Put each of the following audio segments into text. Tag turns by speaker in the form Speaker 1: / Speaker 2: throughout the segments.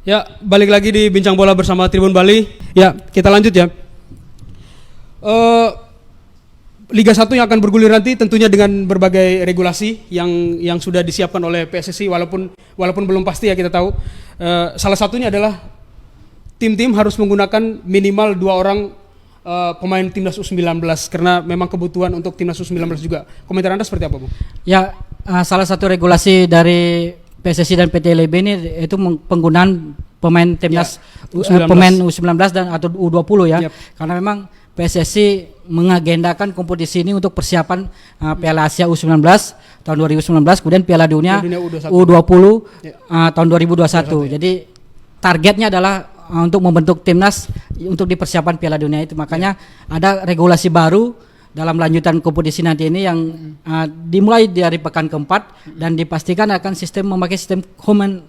Speaker 1: Ya, balik lagi di Bincang Bola bersama Tribun Bali. Ya, kita lanjut ya. Liga 1 yang akan bergulir nanti tentunya dengan berbagai regulasi yang sudah disiapkan oleh PSSI walaupun belum pasti ya kita tahu. Salah satunya adalah tim-tim harus menggunakan minimal 2 orang pemain timnas U19 karena memang kebutuhan untuk timnas U19 juga. Komentar Anda seperti apa, Bung?
Speaker 2: Ya, salah satu regulasi dari PSSI dan PT LIB ini itu penggunaan pemain timnas pemain U19 dan atau U20 ya. Karena memang PSSI mengagendakan kompetisi ini untuk persiapan Piala Asia U19 tahun 2019, kemudian Piala Dunia U20 tahun 2021. Jadi targetnya adalah untuk membentuk timnas untuk dipersiapkan Piala Dunia itu. Makanya ada regulasi baru dalam lanjutan kompetisi nanti ini yang dimulai dari pekan keempat dan dipastikan akan memakai sistem home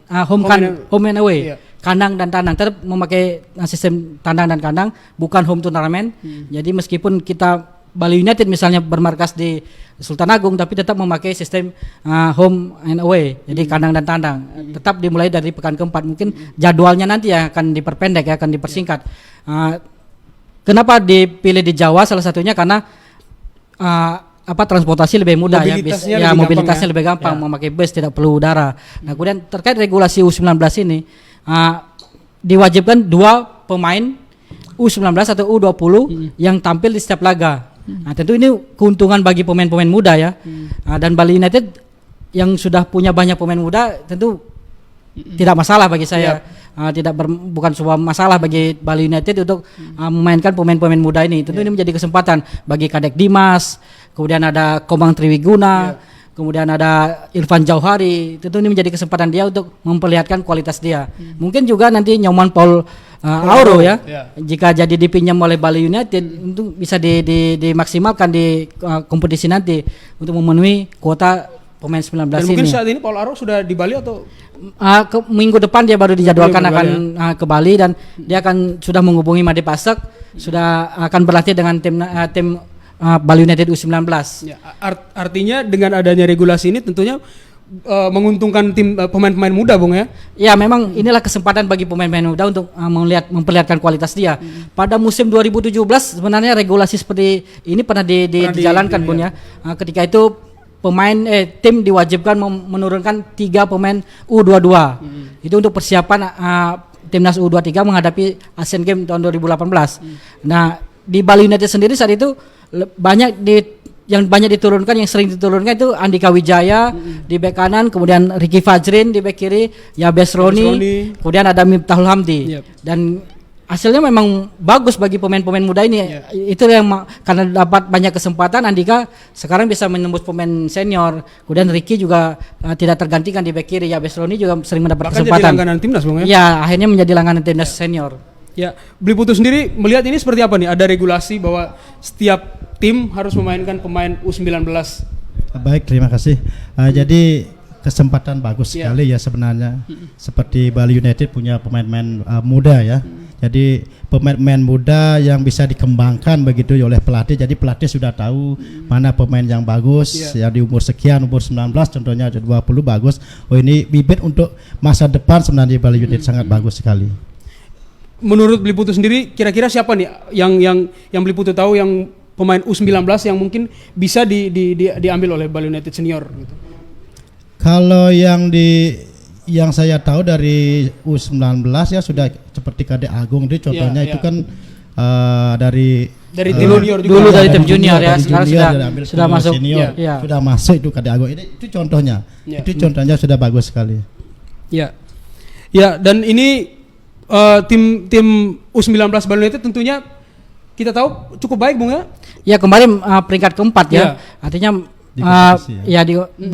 Speaker 2: and away, kandang dan tandang, tetap memakai sistem tandang dan kandang, bukan home tournament. Jadi meskipun kita Bali United misalnya bermarkas di Sultan Agung, tapi tetap memakai sistem home and away, jadi kandang dan tandang. Tetap dimulai dari pekan keempat. Mungkin jadwalnya nanti akan diperpendek, akan dipersingkat. Kenapa dipilih di Jawa? Salah satunya karena transportasi lebih mudah, mobilitasnya lebih gampang, memakai bus, tidak perlu udara. Nah, kemudian terkait regulasi U19 ini diwajibkan 2 pemain U19 atau U20 yang tampil di setiap laga. Nah, tentu ini keuntungan bagi pemain-pemain muda ya. Dan Bali United yang sudah punya banyak pemain muda tentu tidak masalah bagi saya. Bukan sebuah masalah bagi Bali United untuk memainkan pemain-pemain muda ini. Tentu ini menjadi kesempatan bagi Kadek Dimas, kemudian ada Komang Triwiguna, kemudian ada Irfan Jauhari. Tentu ini menjadi kesempatan dia untuk memperlihatkan kualitas dia. Mungkin juga nanti Nyoman Paul Auro ya. Jika jadi dipinjam oleh Bali United untuk bisa dimaksimalkan di kompetisi nanti untuk memenuhi kuota pemain 19 ini. Dan
Speaker 1: mungkin saat ini Paul Auro sudah di Bali atau
Speaker 2: minggu depan dia baru dijadwalkan akan ke Bali, dan dia akan sudah menghubungi Made Pasek, sudah akan berlatih dengan tim Bali United U19.
Speaker 1: Ya, artinya dengan adanya regulasi ini tentunya menguntungkan tim pemain-pemain muda, Bung ya.
Speaker 2: Ya, memang inilah kesempatan bagi pemain-pemain muda untuk memperlihatkan kualitas dia. Pada musim 2017 sebenarnya regulasi seperti ini pernah dijalankan, Bung ya. Ketika itu tim diwajibkan menurunkan 3 pemain U22. Itu untuk persiapan timnas U23 menghadapi Asian Games tahun 2018. Nah, di Bali United sendiri saat itu yang sering diturunkan itu Andika Wijaya di bek kanan, kemudian Ricky Fajrin di bek kiri, Yabes Roni, kemudian ada Miftahul Hamdi. Dan hasilnya memang bagus bagi pemain-pemain muda ini. Itu yang karena dapat banyak kesempatan, Andika sekarang bisa menembus pemain senior. Kemudian Ricky juga tidak tergantikan di bek kiri. Yabes Roni juga sering mendapat kesempatan. Jadi
Speaker 1: langganan timnas, Bung ya?
Speaker 2: Ya, akhirnya menjadi langganan timnas senior.
Speaker 1: Ya, Beli Putu sendiri melihat ini seperti apa nih? Ada regulasi bahwa setiap tim harus memainkan pemain U19.
Speaker 3: Baik, terima kasih. Jadi kesempatan bagus sekali ya sebenarnya. Seperti Bali United punya pemain-pemain muda ya. Jadi pemain-pemain muda yang bisa dikembangkan begitu oleh pelatih. Jadi pelatih sudah tahu mana pemain yang bagus, yang di umur sekian, umur 19 contohnya 20 bagus. Oh, ini bibit untuk masa depan sebenarnya Bali United sangat bagus sekali.
Speaker 1: Menurut Beli Putu sendiri kira-kira siapa nih yang Beli Putu tahu yang pemain U19 yang mungkin bisa diambil oleh Bali United senior gitu?
Speaker 3: Kalau yang saya tahu dari U19 ya sudah seperti Kadek Agung itu contohnya itu kan dari
Speaker 1: tim junior juga.
Speaker 2: Dulu dari tim junior ya, sekarang sudah masuk
Speaker 3: senior, sudah masuk itu Kadek Agung. Itu contohnya. Itu contohnya sudah bagus sekali.
Speaker 1: Ya. Ya, dan ini tim U19 Bali United tentunya kita tahu cukup baik, Bung ya.
Speaker 2: Ya, kemarin peringkat keempat ya. Artinya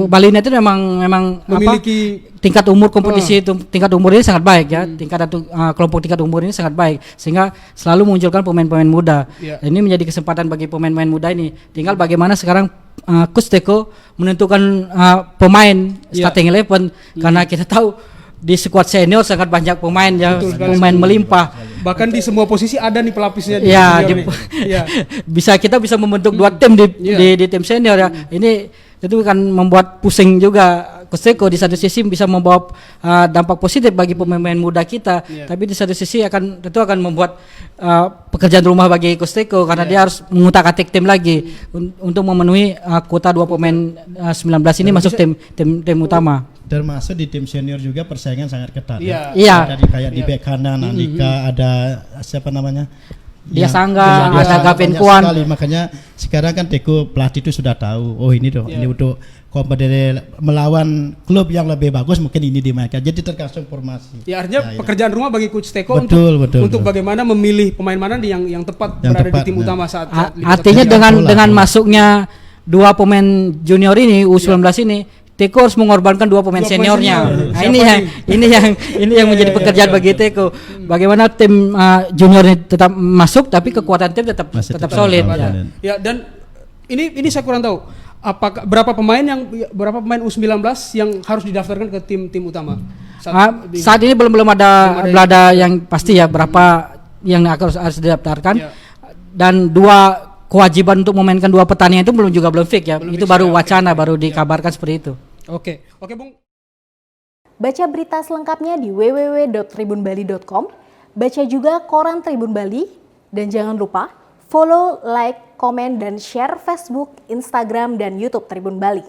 Speaker 2: Bali United memang memiliki tingkat umur kompetisi tingkat umur ini sangat baik ya. Kelompok tingkat umur ini sangat baik sehingga selalu munculkan pemain-pemain muda. Ini menjadi kesempatan bagi pemain-pemain muda ini. Tinggal bagaimana sekarang Coach Teko menentukan pemain starting 11 karena kita tahu di skuad senior sangat banyak pemain ya, pemain melimpah.
Speaker 1: Bahkan di semua posisi ada nih pelapisnya.
Speaker 2: Kita bisa membentuk 2 tim di tim senior ya. Ini itu kan membuat pusing juga Coach Teko di satu sisi bisa membawa dampak positif bagi pemain muda kita, tapi di satu sisi tentu akan membuat pekerjaan rumah bagi Coach Teko karena dia harus mengutak-atik tim lagi untuk memenuhi kuota 2 pemain 19 ini masuk tim utama.
Speaker 3: Termasuk di tim senior juga persaingan sangat ketat.
Speaker 2: Iya.
Speaker 3: Jadi kayak di bek kanan Andika, ada siapa namanya?
Speaker 2: Dia Sangga, ada Gavin Kwan.
Speaker 3: Makanya sekarang kan Teko pelatih itu sudah tahu, oh ini ini untuk kompetisi melawan klub yang lebih bagus mungkin ini dimainkan. Jadi tergantung formasi.
Speaker 1: Ya artinya pekerjaan rumah bagi Coach Teko untuk bagaimana memilih pemain mana yang tepat berada di tim utama saat
Speaker 2: artinya dengan masuknya 2 pemain junior ini U19 ini, Teko harus mengorbankan 2 pemain seniornya. Nah, ini yang menjadi pekerjaan bagi Teko. Bagaimana tim junior ini tetap masuk tapi kekuatan tim tetap solid.
Speaker 1: Ya, dan ini saya kurang tahu. Apakah berapa pemain U19 yang harus didaftarkan ke tim utama?
Speaker 2: Saat ini belum ada yang pasti ya berapa yang harus didaftarkan. Dan 2 kewajiban untuk memainkan 2 pertandingan itu belum fix ya. Itu baru wacana, baru dikabarkan seperti itu.
Speaker 1: Oke, Bung.
Speaker 4: Baca berita selengkapnya di www.tribunbali.com. Baca juga koran Tribun Bali dan jangan lupa follow, like, komen dan share Facebook, Instagram dan YouTube Tribun Bali.